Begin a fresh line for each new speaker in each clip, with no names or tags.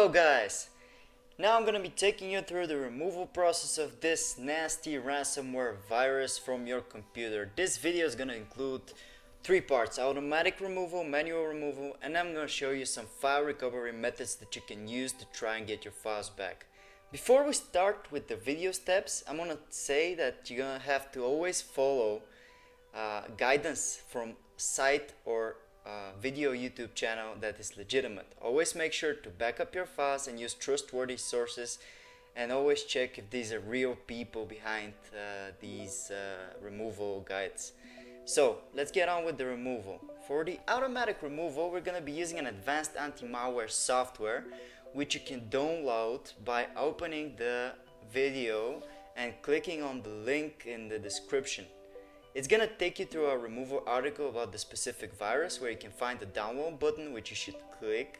Hello guys! Now I'm gonna be taking you through the removal process of this nasty ransomware virus from your computer. This video is gonna include three parts: automatic removal, manual removal, and I'm gonna show you some file recovery methods that you can use to try and get your files back. Before we start with the video steps, I'm gonna say that you're gonna have to always follow guidance from site or video YouTube channel that is legitimate. Always make sure to back up your files and use trustworthy sources, and always check if these are real people behind these removal guides. So let's get on with the removal. For the automatic removal, we're going to be using an advanced anti-malware software which you can download by opening the video and clicking on the link in the description. It's gonna take you through a removal article about the specific virus, where you can find the download button, which you should click,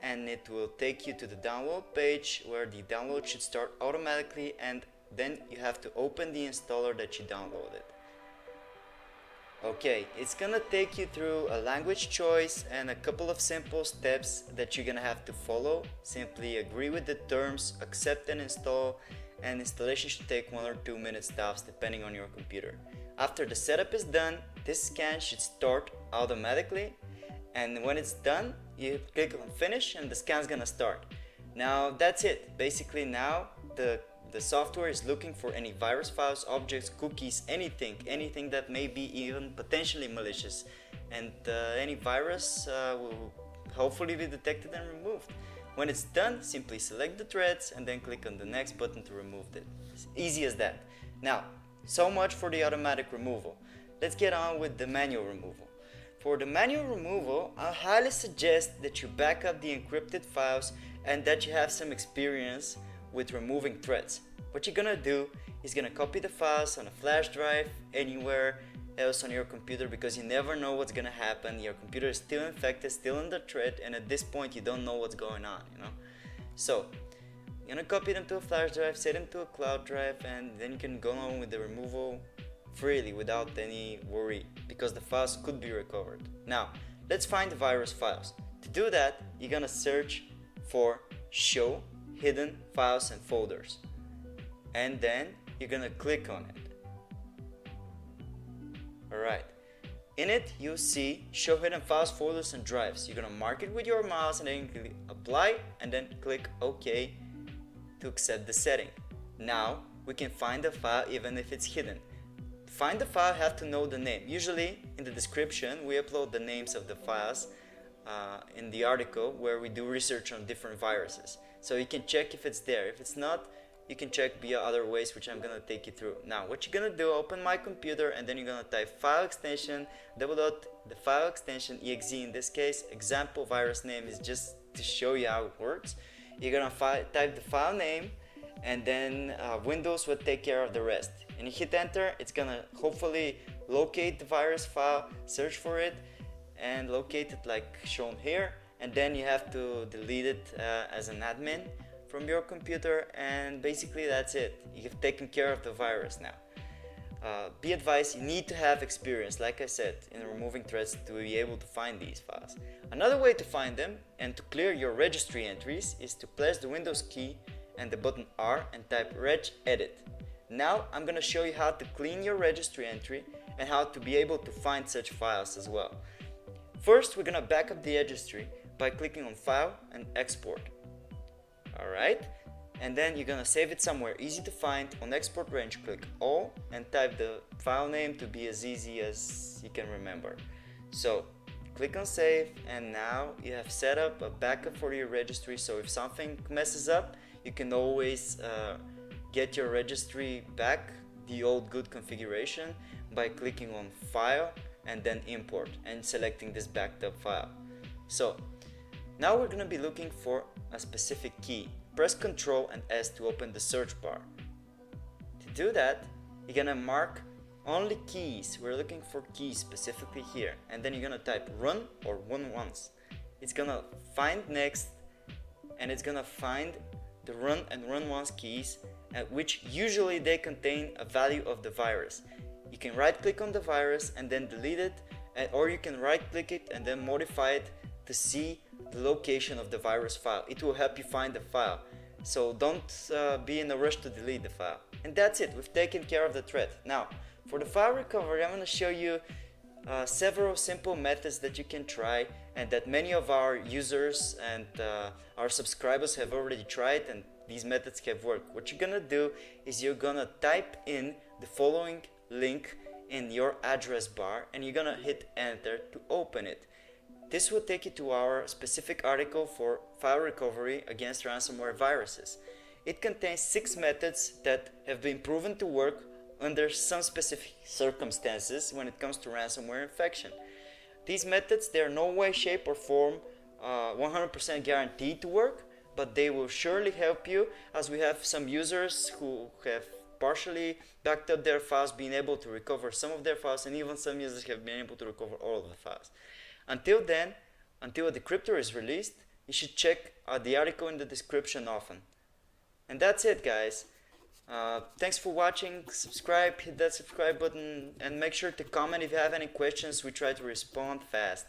and it will take you to the download page where the download should start automatically, and then you have to open the installer that you downloaded. Okay, it's gonna take you through a language choice and a couple of simple steps that you're gonna have to follow. Simply agree with the terms, accept and install, and installation should take 1 or 2 minutes tops depending on your computer. After the setup is done, this scan should start automatically, and when it's done, you click on finish and the scan's gonna start. Now that's it. Basically now the software is looking for any virus files, objects, cookies, anything that may be even potentially malicious, and any virus will hopefully be detected and removed. When it's done, simply select the threads and then click on the next button to remove it. It's easy as that. Now, so much for the automatic removal. Let's get on with the manual removal. For the manual removal, I highly suggest that you back up the encrypted files and that you have some experience with removing threads. What you're gonna do is gonna copy the files on a flash drive, anywhere else on your computer, because you never know what's gonna happen. Your computer is still infected, still in the thread, and at this point you don't know what's going on, So you're gonna copy them to a flash drive, set them to a cloud drive, and then you can go on with the removal freely without any worry, because the files could be recovered. Now let's find the virus files. To do that, you're gonna search for show hidden files and folders, and then you're gonna click on it. Alright, in it you'll see show hidden files, folders and drives. You're gonna mark it with your mouse and then click apply and then click OK to accept the setting. Now we can find the file even if it's hidden. To find the file, you have to know the name. Usually in the description we upload the names of the files in the article where we do research on different viruses. So you can check if it's there. If it's not, you can check via other ways, which I'm gonna take you through. Now what you're gonna do, open my computer and then you're gonna type file extension, the file extension exe. In this case, example virus name is just to show you how it works. You're gonna type the file name, and then Windows will take care of the rest. And you hit enter, it's gonna hopefully locate the virus file, search for it, and locate it like shown here. And then you have to delete it as an admin from your computer, and basically that's it. You've taken care of the virus now. Be advised, you need to have experience, like I said, in removing threads to be able to find these files. Another way to find them and to clear your registry entries is to press the Windows key and the button R and type regedit. Now I'm gonna show you how to clean your registry entry and how to be able to find such files as well. First, we're gonna back up the registry by clicking on File and Export. Alright, and then you're gonna save it somewhere easy to find. On export range, click all and type the file name to be as easy as you can remember. So click on save, and now you have set up a backup for your registry, so if something messes up, you can always get your registry back, the old good configuration, by clicking on file and then import and selecting this backed up file. So now we're gonna be looking for a specific key. Press Ctrl and S to open the search bar. To do that, you're gonna mark only keys. We're looking for keys specifically here, and then you're gonna type run or run once. It's gonna find next, and it's gonna find the run and run once keys, which usually they contain a value of the virus. You can right click on the virus and then delete it, or you can right click it and then modify it to see the location of the virus file. It will help you find the file. So don't be in a rush to delete the file. And that's it, we've taken care of the threat. Now, for the file recovery, I'm going to show you several simple methods that you can try and that many of our users and our subscribers have already tried, and these methods have worked. What you're going to do is you're going to type in the following link in your address bar and you're going to hit enter to open it. This will take you to our specific article for file recovery against ransomware viruses. It contains 6 methods that have been proven to work under some specific circumstances when it comes to ransomware infection. These methods, they are no way, shape or form 100% guaranteed to work, but they will surely help you, as we have some users who have partially backed up their files, being able to recover some of their files, and even some users have been able to recover all of the files. Until then, until a decryptor is released, you should check the article in the description often. And that's it, guys. Thanks for watching. Subscribe, hit that subscribe button, and make sure to comment if you have any questions. We try to respond fast.